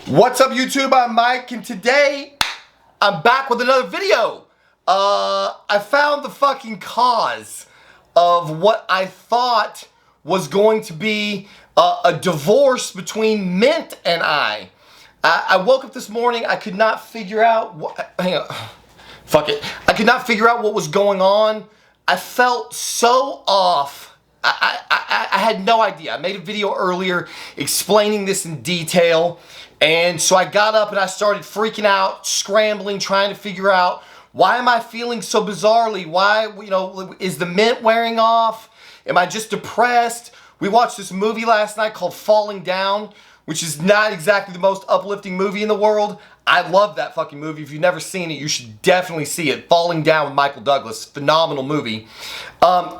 What's up YouTube, I'm Mike, and today I'm back with another video. I found the fucking cause of what I thought was going to be a divorce between MENT and I. I woke up this morning, I could not figure out what, hang on, fuck it. I could not figure out what was going on. I felt so off. I had no idea. I made a video earlier explaining this in detail. And so I got up and I started freaking out, scrambling, trying to figure out, why am I feeling so bizarrely? Why, is the MENT wearing off? Am I just depressed? We watched this movie last night called Falling Down, which is not exactly the most uplifting movie in the world. I love that fucking movie. If you've never seen it, you should definitely see it. Falling Down with Michael Douglas. Phenomenal movie.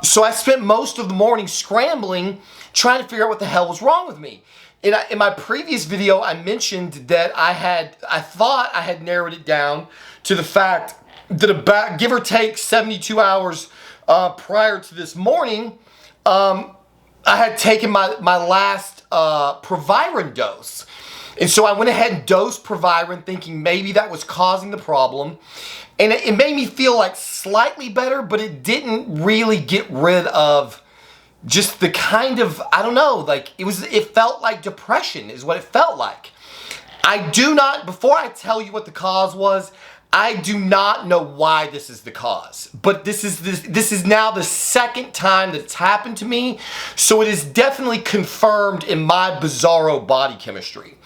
So I spent most of the morning scrambling, trying to figure out what the hell was wrong with me. In my previous video, I mentioned that I thought I had narrowed it down to the fact that about, give or take 72 hours prior to this morning, I had taken my last Proviron dose. And so I went ahead and dosed Proviron thinking maybe that was causing the problem. And it made me feel like slightly better, but it didn't really get rid of just the kind of, I don't know, like it felt like depression is what it felt like. I do not, before I tell you what the cause was, I do not know why this is the cause. But this is now the second time that it's happened to me, so it is definitely confirmed in my bizarro body chemistry.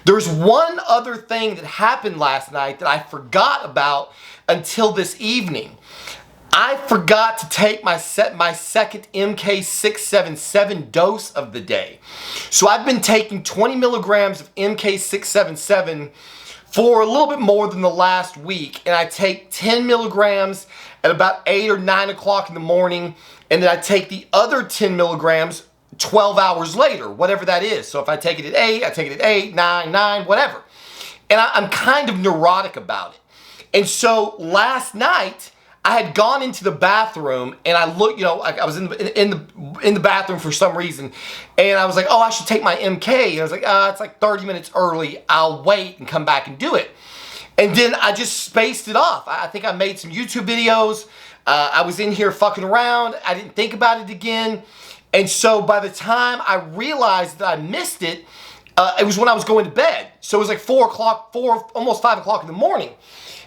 There's one other thing that happened last night that I forgot about until this evening. I forgot to take my second MK677 dose of the day. So I've been taking 20 milligrams of MK677 for a little bit more than the last week, and I take 10 milligrams at about 8 or 9 o'clock in the morning, and then I take the other 10 milligrams 12 hours later, whatever that is. So if I take it at 8, I take it at 8, 9, whatever. And I'm kind of neurotic about it. And so last night, I had gone into the bathroom and I looked, I was in the bathroom for some reason, and I was like, oh, I should take my MK. And I was like, it's like 30 minutes early. I'll wait and come back and do it. And then I just spaced it off. I think I made some YouTube videos. I was in here fucking around. I didn't think about it again. And so by the time I realized that I missed it, it was when I was going to bed. So it was like 4 o'clock, almost 5 o'clock in the morning.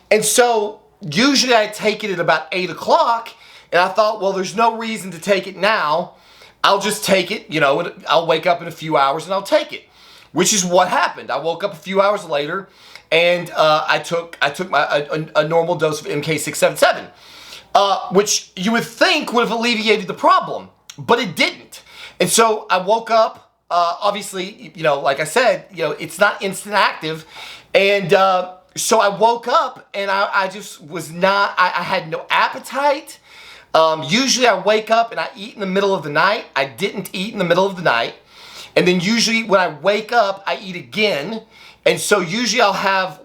And so usually I take it at about 8 o'clock, and I thought, well, there's no reason to take it now. I'll just take it, I'll wake up in a few hours and I'll take it, which is what happened. I woke up a few hours later, and I took a normal dose of MK677, which you would think would have alleviated the problem, but it didn't. And so I woke up, obviously, like I said, it's not instant active, and so I woke up and I just was not, I had no appetite. Usually I wake up and I eat in the middle of the night. I didn't eat in the middle of the night. And then usually when I wake up, I eat again. And so usually I'll have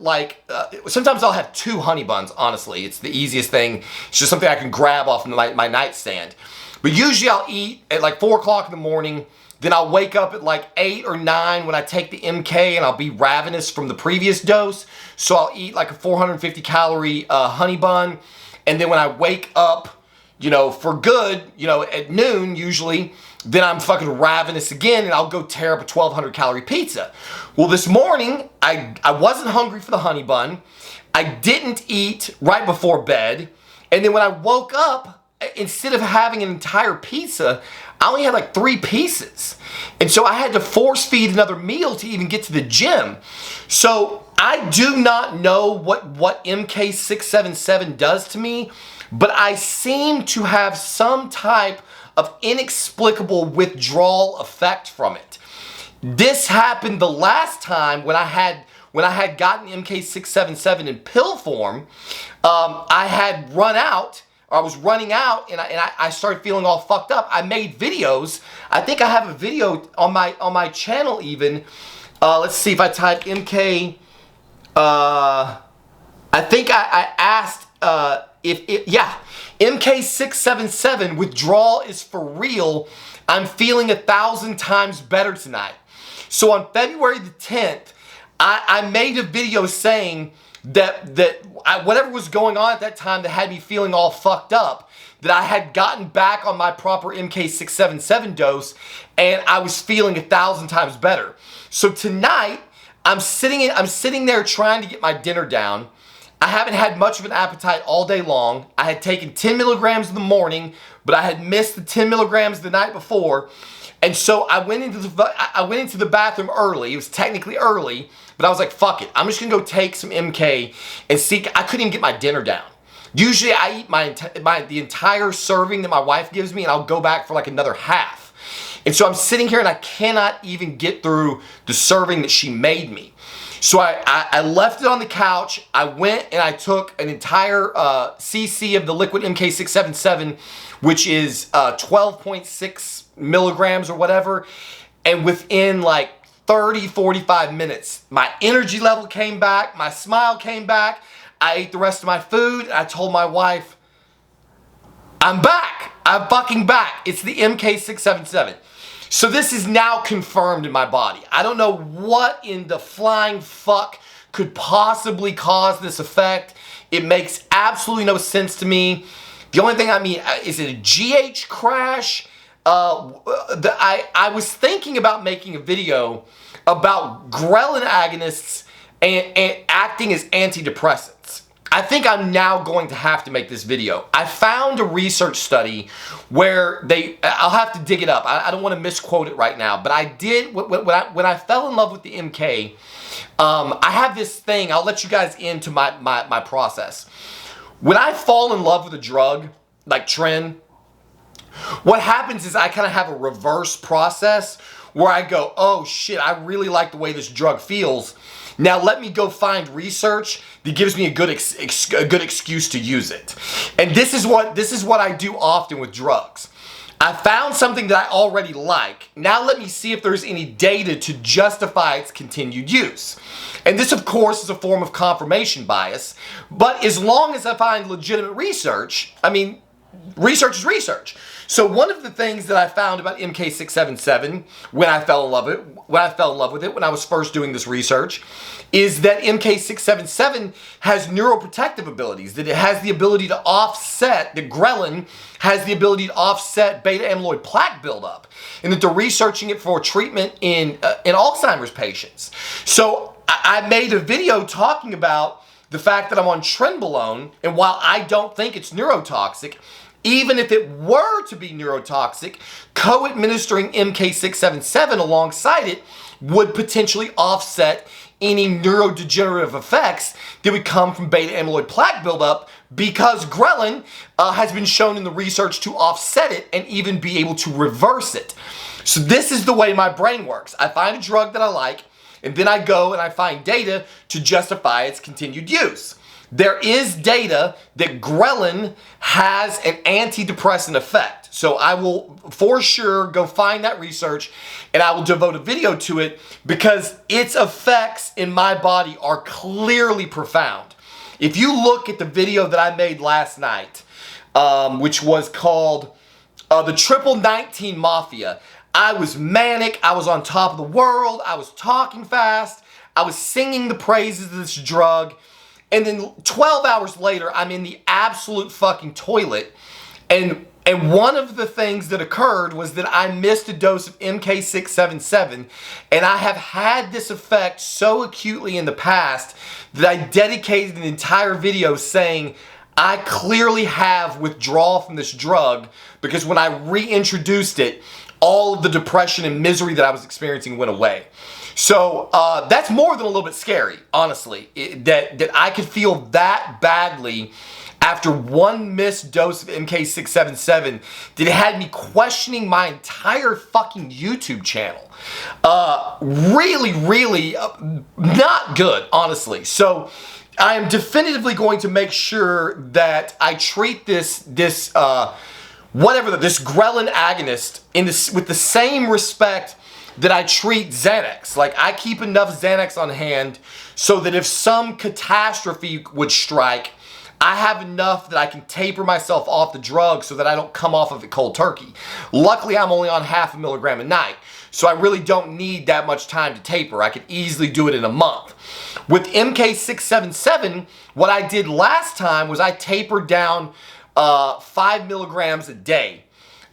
sometimes I'll have 2 honey buns, honestly. It's the easiest thing. It's just something I can grab off my nightstand. But usually I'll eat at like 4 o'clock in the morning. Then I'll wake up at like 8 or 9 when I take the MK, and I'll be ravenous from the previous dose. So I'll eat like a 450 calorie honey bun. And then when I wake up, for good, at noon usually, then I'm fucking ravenous again, and I'll go tear up a 1,200 calorie pizza. Well, this morning, I wasn't hungry for the honey bun. I didn't eat right before bed. And then when I woke up, instead of having an entire pizza, I only had like 3 pieces. And so I had to force feed another meal to even get to the gym. So I do not know what MK677 does to me, but I seem to have some type of inexplicable withdrawal effect from it. This happened the last time when I had gotten MK677 in pill form. I had run out. I was running out, and I started feeling all fucked up. I made videos. I think I have a video on my channel even. Let's see if I type MK. I think I asked MK677 withdrawal is for real. I'm feeling 1,000 times better tonight. So on February the 10th, I made a video saying that whatever was going on at that time that had me feeling all fucked up, that I had gotten back on my proper MK677 dose and I was feeling 1,000 times better. So tonight, I'm sitting there trying to get my dinner down. I haven't had much of an appetite all day long. I had taken 10 milligrams in the morning, but I had missed the 10 milligrams the night before. And so I went into the bathroom early. It was technically early, but I was like, fuck it. I'm just gonna go take some MK and see. I couldn't even get my dinner down. Usually I eat the entire serving that my wife gives me and I'll go back for like another half. And so I'm sitting here and I cannot even get through the serving that she made me. So I left it on the couch. I went and I took an entire cc of the liquid MK677, which is 12.6 milligrams or whatever. And within like 30, 45 minutes, my energy level came back, my smile came back. I ate the rest of my food. I told my wife, I'm back. I'm fucking back. It's the MK677. So this is now confirmed in my body. I don't know what in the flying fuck could possibly cause this effect. It makes absolutely no sense to me. The only thing, I mean, is it a GH crash? I was thinking about making a video about ghrelin agonists and acting as antidepressants. I think I'm now going to have to make this video. I found a research study where I'll have to dig it up. I don't want to misquote it right now, but I did, when I fell in love with the MK, I have this thing, I'll let you guys into my process. When I fall in love with a drug, like Tren, what happens is I kind of have a reverse process where I go, oh shit, I really like the way this drug feels. Now let me go find research that gives me a good excuse to use it. And this is what I do often with drugs. I found something that I already like. Now let me see if there's any data to justify its continued use. And this, of course, is a form of confirmation bias. But as long as I find legitimate research, I mean, research is research. So one of the things that I found about MK677 when I fell in love with it, when I was first doing this research, is that MK677 has neuroprotective abilities, that it has the ability to offset, the ghrelin has the ability to offset beta amyloid plaque buildup, and that they're researching it for treatment in Alzheimer's patients. So I made a video talking about the fact that I'm on Trenbolone, and while I don't think it's neurotoxic, even if it were to be neurotoxic, co-administering MK677 alongside it would potentially offset any neurodegenerative effects that would come from beta amyloid plaque buildup, because ghrelin has been shown in the research to offset it and even be able to reverse it. So this is the way my brain works. I find a drug that I like, and then I go and I find data to justify its continued use. There is data that ghrelin has an antidepressant effect. So I will for sure go find that research and I will devote a video to it, because its effects in my body are clearly profound. If you look at the video that I made last night, which was called the Triple 19 Mafia, I was manic, I was on top of the world, I was talking fast, I was singing the praises of this drug, and then 12 hours later, I'm in the absolute fucking toilet, and one of the things that occurred was that I missed a dose of MK677, and I have had this effect so acutely in the past that I dedicated an entire video saying, I clearly have withdrawal from this drug, because when I reintroduced it, all of the depression and misery that I was experiencing went away. So that's more than a little bit scary, honestly, that I could feel that badly after one missed dose of MK677, that it had me questioning my entire fucking YouTube channel. Really, really not good, honestly. So I am definitively going to make sure that I treat this ghrelin agonist with the same respect that I treat Xanax. Like, I keep enough Xanax on hand so that if some catastrophe would strike, I have enough that I can taper myself off the drug so that I don't come off of it cold turkey. Luckily, I'm only on 0.5 milligram a night. so I really don't need that much time to taper. I could easily do it in a month. With MK677, what I did last time was I tapered down 5 milligrams a day.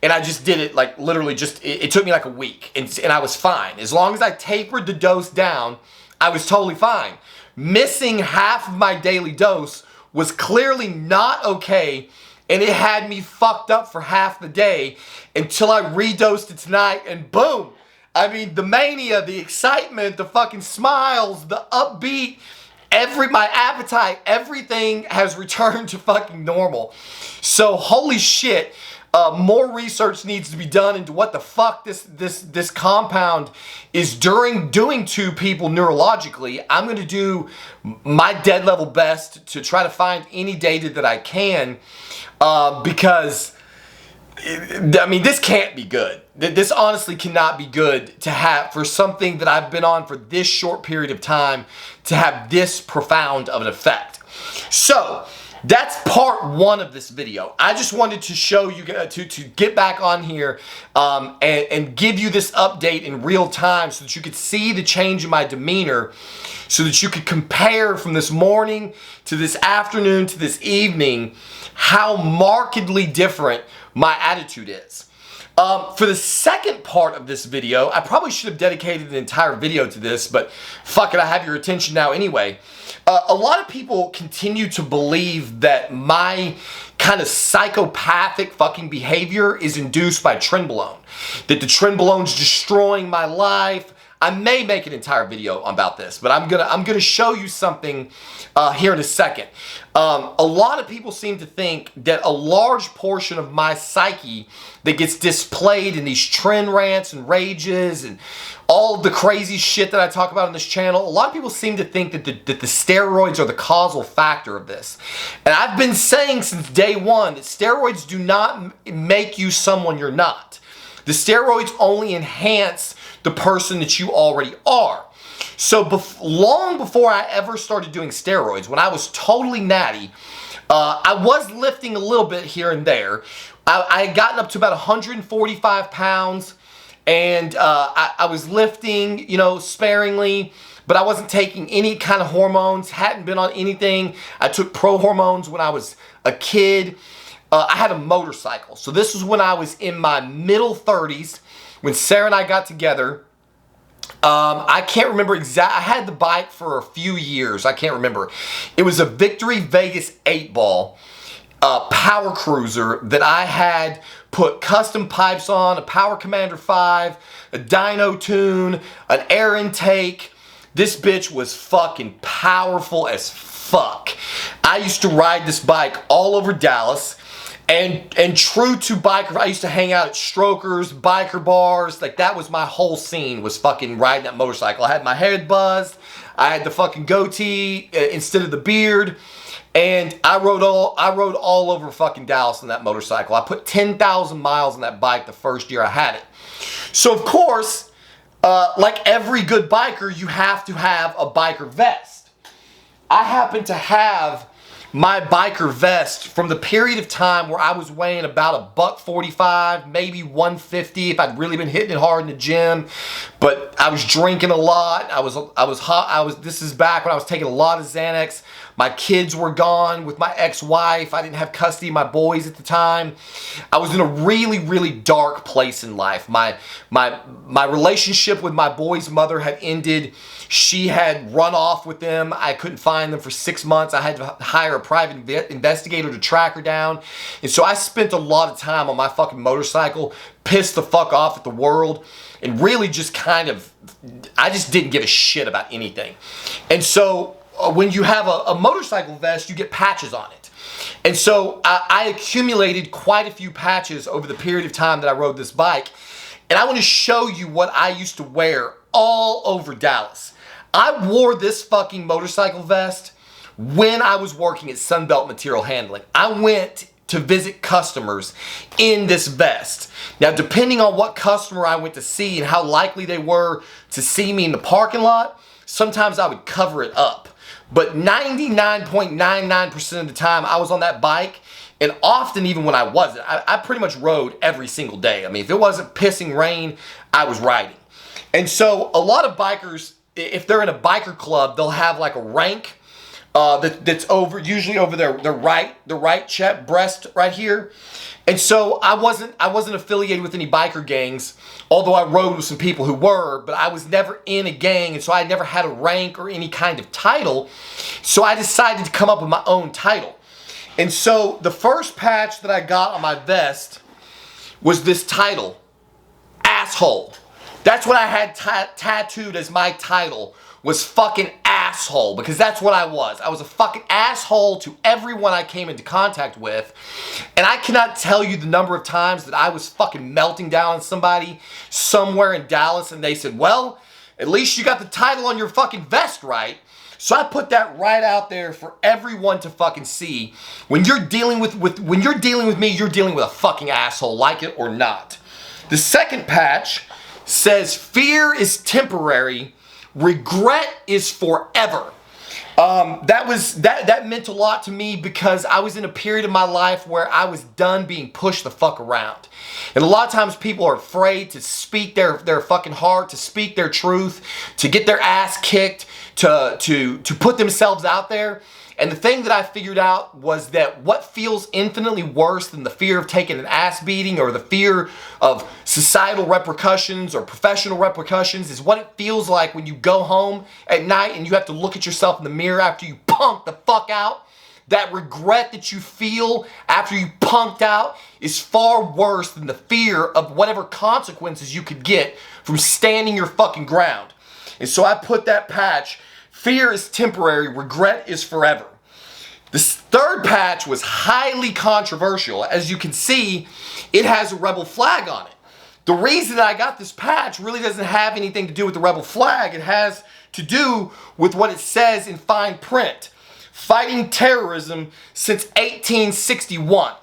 And I just did it like literally it took me like a week and I was fine. As long as I tapered the dose down, I was totally fine. Missing half of my daily dose was clearly not okay, and it had me fucked up for half the day until I redosed it tonight, and boom. I mean, the mania, the excitement, the fucking smiles, the upbeat, my appetite, everything has returned to fucking normal. So holy shit, more research needs to be done into what the fuck this compound is doing to people neurologically. I'm going to do my dead level best to try to find any data that I can, because I mean, this can't be good. This honestly cannot be good to have for something that I've been on for this short period of time to have this profound of an effect. So that's part one of this video. I just wanted to show you, to get back on here and give you this update in real time so that you could see the change in my demeanor, so that you could compare from this morning to this afternoon to this evening how markedly different my attitude is. For the second part of this video, I probably should have dedicated an entire video to this, but fuck it, I have your attention now anyway. A lot of people continue to believe that my kind of psychopathic fucking behavior is induced by trenbolone. That the trenbolone's destroying my life. I may make an entire video about this, but I'm gonna show you something here in a second. A lot of people seem to think that a large portion of my psyche that gets displayed in these tren rants and rages and all of the crazy shit that I talk about on this channel, a lot of people seem to think that the steroids are the causal factor of this. And I've been saying since day one that steroids do not make you someone you're not. The steroids only enhance the person that you already are. So long before I ever started doing steroids, when I was totally natty, I was lifting a little bit here and there. I had gotten up to about 145 pounds, and I was lifting, you know, sparingly, but I wasn't taking any kind of hormones, hadn't been on anything. I took pro hormones when I was a kid. I had a motorcycle. So this was when I was in my middle 30s, when Sarah and I got together. I can't remember exactly. I had the bike for a few years. I can't remember. It was a Victory Vegas 8-ball power cruiser that I had put custom pipes on, a Power Commander 5, a dyno tune, an air intake. This bitch was fucking powerful as fuck. I used to ride this bike all over Dallas. And true to biker, I used to hang out at strokers, biker bars. Like, that was my whole scene, was fucking riding that motorcycle. I had my head buzzed. I had the fucking goatee instead of the beard. And I rode all over fucking Dallas on that motorcycle. I put 10,000 miles on that bike the first year I had it. So, of course, like every good biker, you have to have a biker vest. I happen to have my biker vest from the period of time where I was weighing about $145, maybe 150 if I'd really been hitting it hard in the gym. But I was drinking a lot. I was hot. This is back when I was taking a lot of Xanax. My kids were gone with my ex-wife. I didn't have custody of my boys at the time. I was in a really, really dark place in life. My relationship with my boy's mother had ended. She had run off with them. I couldn't find them for 6 months. I had to hire a private investigator to track her down. And so I spent a lot of time on my fucking motorcycle, pissed the fuck off at the world, and really just I just didn't give a shit about anything. And so when you have a motorcycle vest, you get patches on it. And so I accumulated quite a few patches over the period of time that I rode this bike. And I want to show you what I used to wear all over Dallas. I wore this fucking motorcycle vest when I was working at Sunbelt Material Handling. I went to visit customers in this vest. Now, depending on what customer I went to see and how likely they were to see me in the parking lot, sometimes I would cover it up. But 99.99% of the time I was on that bike, and often even when I wasn't, I pretty much rode every single day. I mean, if it wasn't pissing rain, I was riding. And so a lot of bikers, if they're in a biker club, they'll have like a rank that's usually over the right chest breast right here. And so I wasn't affiliated with any biker gangs, although I rode with some people who were, but I was never in a gang, and so I never had a rank or any kind of title. So I decided to come up with my own title. And so the first patch that I got on my vest was this title, asshole. That's what I had tattooed as my title, was fucking asshole, because that's what I was. I was a fucking asshole to everyone I came into contact with. And I cannot tell you the number of times that I was fucking melting down on somebody somewhere in Dallas and they said, well, at least you got the title on your fucking vest right. So I put that right out there for everyone to fucking see. When you're dealing with me, you're dealing with a fucking asshole, like it or not. The second patch says, fear is temporary, regret is forever. That meant a lot to me because I was in a period of my life where I was done being pushed the fuck around. And a lot of times people are afraid to speak their fucking heart, to speak their truth, to get their ass kicked, to put themselves out there. And the thing that I figured out was that what feels infinitely worse than the fear of taking an ass beating or the fear of societal repercussions or professional repercussions is what it feels like when you go home at night and you have to look at yourself in the mirror after you punk the fuck out. That regret that you feel after you punked out is far worse than the fear of whatever consequences you could get from standing your fucking ground. And so I put that patch, fear is temporary, regret is forever. This third patch was highly controversial. As you can see, it has a rebel flag on it. The reason that I got this patch really doesn't have anything to do with the rebel flag. It has to do with what it says in fine print. Fighting terrorism since 1861.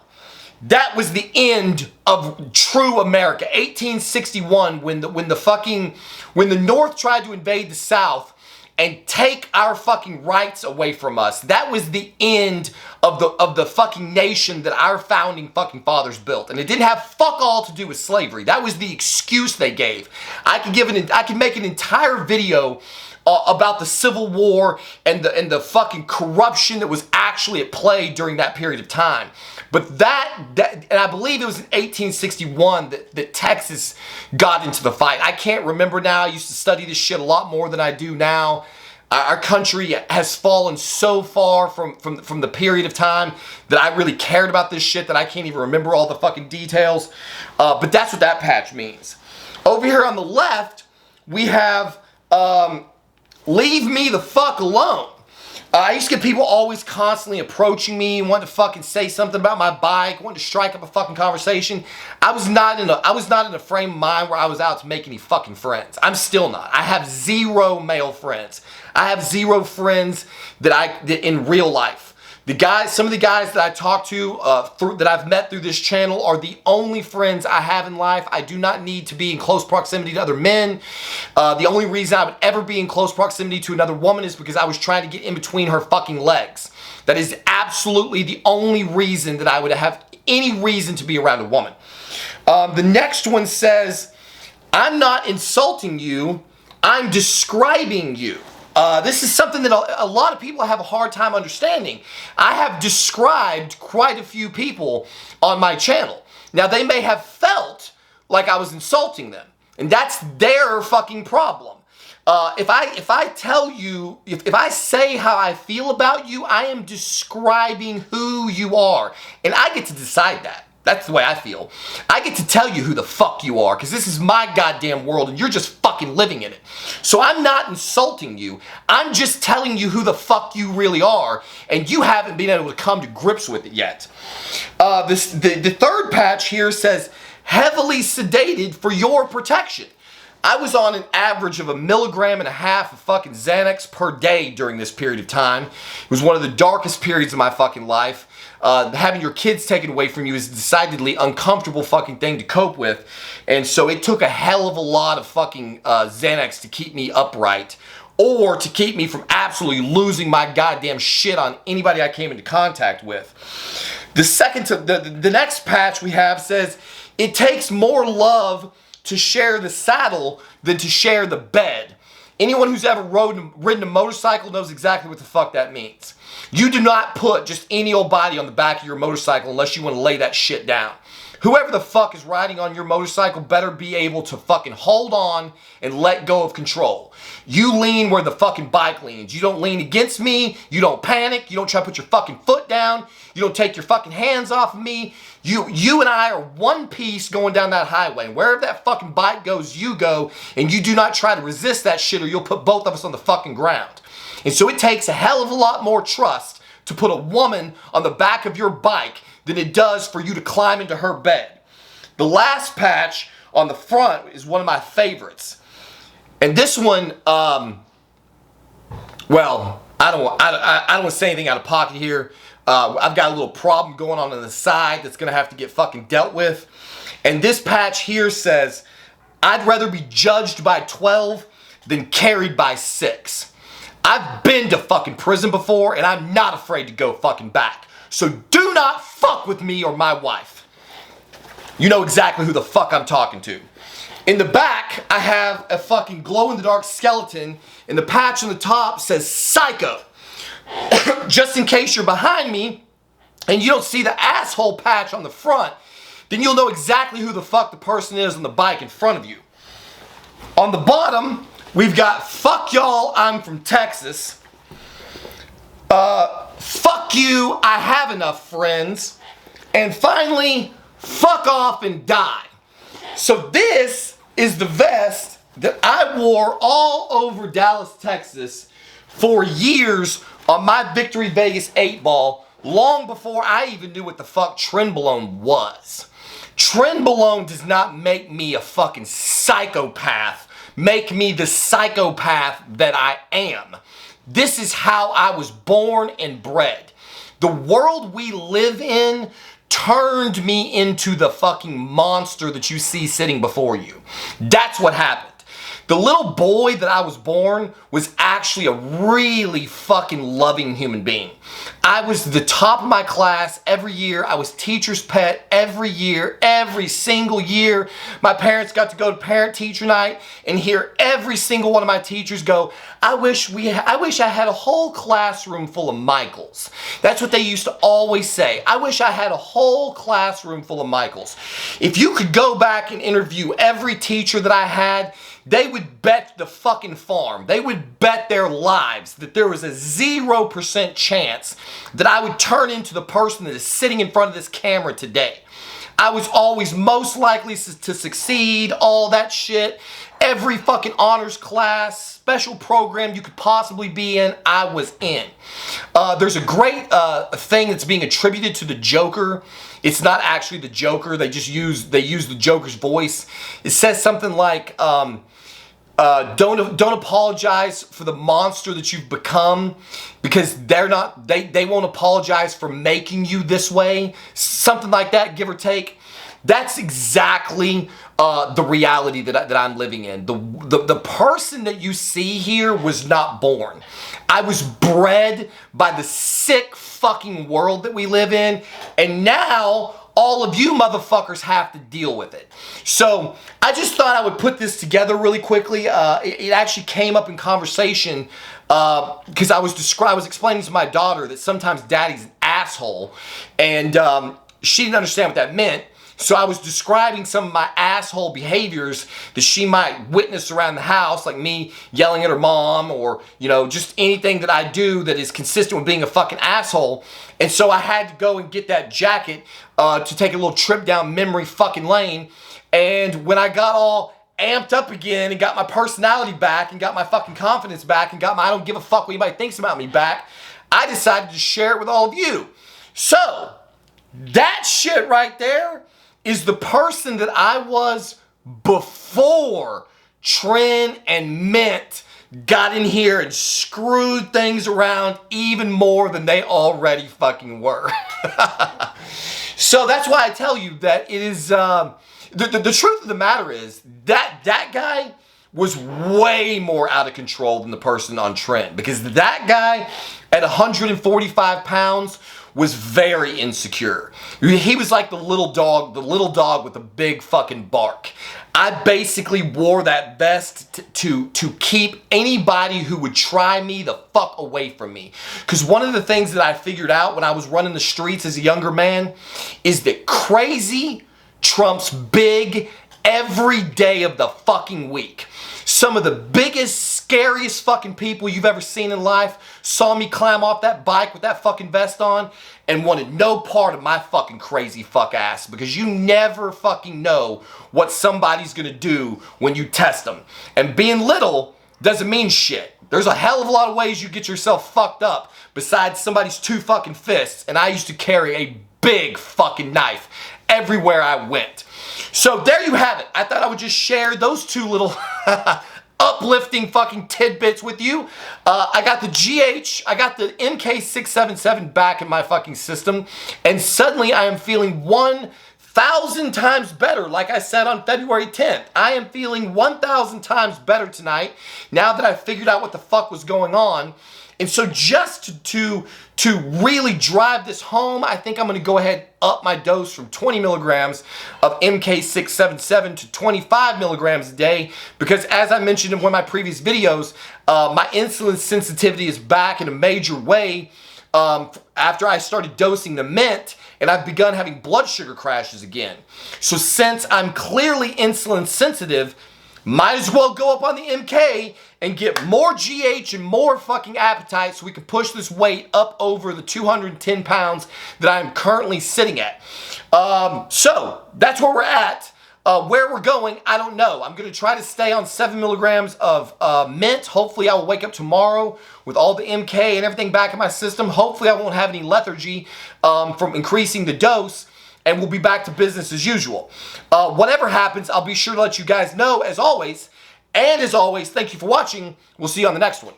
That was the end of true America. 1861, when the North tried to invade the South and take our fucking rights away from us. That was the end of the fucking nation that our founding fucking fathers built. And it didn't have fuck all to do with slavery. That was the excuse they gave. I could make an entire video about the Civil War and the fucking corruption that was actually at play during that period of time. But that and I believe it was in 1861 that Texas got into the fight. I can't remember now. I used to study this shit a lot more than I do now. Our country has fallen so far from the period of time that I really cared about this shit that I can't even remember all the fucking details. But that's what that patch means. Over here on the left, we have leave me the fuck alone. I used to get people always constantly approaching me, wanting to fucking say something about my bike, wanting to strike up a fucking conversation. I was not in a frame of mind where I was out to make any fucking friends. I'm still not. I have zero male friends. I have zero friends that in real life. Some of the guys that I talk to, that I've met through this channel are the only friends I have in life. I do not need to be in close proximity to other men. The only reason I would ever be in close proximity to another woman is because I was trying to get in between her fucking legs. That is absolutely the only reason that I would have any reason to be around a woman. The next one says, I'm not insulting you, I'm describing you. This is something that a lot of people have a hard time understanding. I have described quite a few people on my channel. Now, they may have felt like I was insulting them, and that's their fucking problem. If I say how I feel about you, I am describing who you are, and I get to decide that. That's the way I feel. I get to tell you who the fuck you are, because this is my goddamn world and you're just fucking living in it. So I'm not insulting you. I'm just telling you who the fuck you really are, and you haven't been able to come to grips with it yet. The third patch here says, heavily sedated for your protection. I was on an average of 1.5 milligrams of fucking Xanax per day during this period of time. It was one of the darkest periods of my fucking life. Having your kids taken away from you is a decidedly uncomfortable fucking thing to cope with. And so it took a hell of a lot of fucking Xanax to keep me upright, or to keep me from absolutely losing my goddamn shit on anybody I came into contact with. The next patch we have says, it takes more love to share the saddle than to share the bed. Anyone who's ever ridden a motorcycle knows exactly what the fuck that means. You do not put just any old body on the back of your motorcycle unless you want to lay that shit down. Whoever the fuck is riding on your motorcycle better be able to fucking hold on and let go of control. You lean where the fucking bike leans. You don't lean against me. You don't panic. You don't try to put your fucking foot down. You don't take your fucking hands off of me. You and I are one piece going down that highway. And wherever that fucking bike goes, you go. And you do not try to resist that shit or you'll put both of us on the fucking ground. And so it takes a hell of a lot more trust to put a woman on the back of your bike than it does for you to climb into her bed. The last patch on the front is one of my favorites. And this one, well, I don't want to say anything out of pocket here. I've got a little problem going on the side that's going to have to get fucking dealt with. And this patch here says, I'd rather be judged by 12 than carried by 6. I've been to fucking prison before and I'm not afraid to go fucking back. So do not fuck with me or my wife. You know exactly who the fuck I'm talking to. In the back, I have a fucking glow-in-the-dark skeleton, and the patch on the top says Psycho. Just in case you're behind me, and you don't see the asshole patch on the front, then you'll know exactly who the fuck the person is on the bike in front of you. On the bottom, we've got fuck y'all, I'm from Texas. Fuck you, I have enough friends. And finally, fuck off and die. So this is the vest that I wore all over Dallas, Texas for years on my Victory Vegas 8-ball, long before I even knew what the fuck Trenbolone was. Trenbolone does not make me a fucking psychopath, make me the psychopath that I am. This is how I was born and bred. The world we live in turned me into the fucking monster that you see sitting before you. That's what happened. The little boy that I was born was actually a really fucking loving human being. I was the top of my class every year. I was teacher's pet every year, every single year. My parents got to go to parent-teacher night and hear every single one of my teachers go, I wish I had a whole classroom full of Michaels. That's what they used to always say. I wish I had a whole classroom full of Michaels. If you could go back and interview every teacher that I had, they would bet the fucking farm. They would bet their lives that there was a 0% chance that I would turn into the person that is sitting in front of this camera today. I was always most likely to succeed, all that shit. Every fucking honors class, special program you could possibly be in, I was in. There's a great thing that's being attributed to the Joker. It's not actually the Joker. They use the Joker's voice. It says something like, don't apologize for the monster that you've become, because they won't apologize for making you this way. Something like that, give or take. That's exactly the reality that I'm living in. The person that you see here was not born. I was bred by the sick fucking world that we live in, and now all of you motherfuckers have to deal with it. So I just thought I would put this together really quickly. It actually came up in conversation because I was explaining to my daughter that sometimes daddy's an asshole, and she didn't understand what that meant. So I was describing some of my asshole behaviors that she might witness around the house, like me yelling at her mom, or, you know, just anything that I do that is consistent with being a fucking asshole. And so I had to go and get that jacket to take a little trip down memory fucking lane. And when I got all amped up again and got my personality back and got my fucking confidence back and got my I don't give a fuck what anybody thinks about me back, I decided to share it with all of you. So that shit right there is the person that I was before Tren and MENT got in here and screwed things around even more than they already fucking were. So that's why I tell you that it is, the truth of the matter is that guy was way more out of control than the person on Trent, because that guy at 145 pounds was very insecure. He was like the little dog with the big fucking bark. I basically wore that vest to keep anybody who would try me the fuck away from me. Because one of the things that I figured out when I was running the streets as a younger man is that crazy trumps big every day of the fucking week. Some of the biggest, scariest fucking people you've ever seen in life saw me climb off that bike with that fucking vest on and wanted no part of my fucking crazy fuck ass, because you never fucking know what somebody's gonna do when you test them. And being little doesn't mean shit. There's a hell of a lot of ways you get yourself fucked up besides somebody's 2 fucking fists, and I used to carry a big fucking knife everywhere I went. So there you have it. I thought I would just share those 2 little uplifting fucking tidbits with you. I got the GH, I got the MK677 back in my fucking system, and suddenly I am feeling 1,000 times better. Like I said on February 10th, I am feeling 1,000 times better tonight now that I figured out what the fuck was going on. And so just to really drive this home, I think I'm going to go ahead and up my dose from 20 milligrams of MK677 to 25 milligrams a day, because as I mentioned in one of my previous videos, my insulin sensitivity is back in a major way after I started dosing the MENT, and I've begun having blood sugar crashes again. So since I'm clearly insulin sensitive, might as well go up on the MK and get more GH and more fucking appetite so we can push this weight up over the 210 pounds that I'm currently sitting at. So that's where we're at. Where we're going, I don't know. I'm going to try to stay on 7 milligrams of MENT. Hopefully I will wake up tomorrow with all the MK and everything back in my system. Hopefully I won't have any lethargy from increasing the dose, and we'll be back to business as usual. Whatever happens, I'll be sure to let you guys know as always. And as always, thank you for watching. We'll see you on the next one.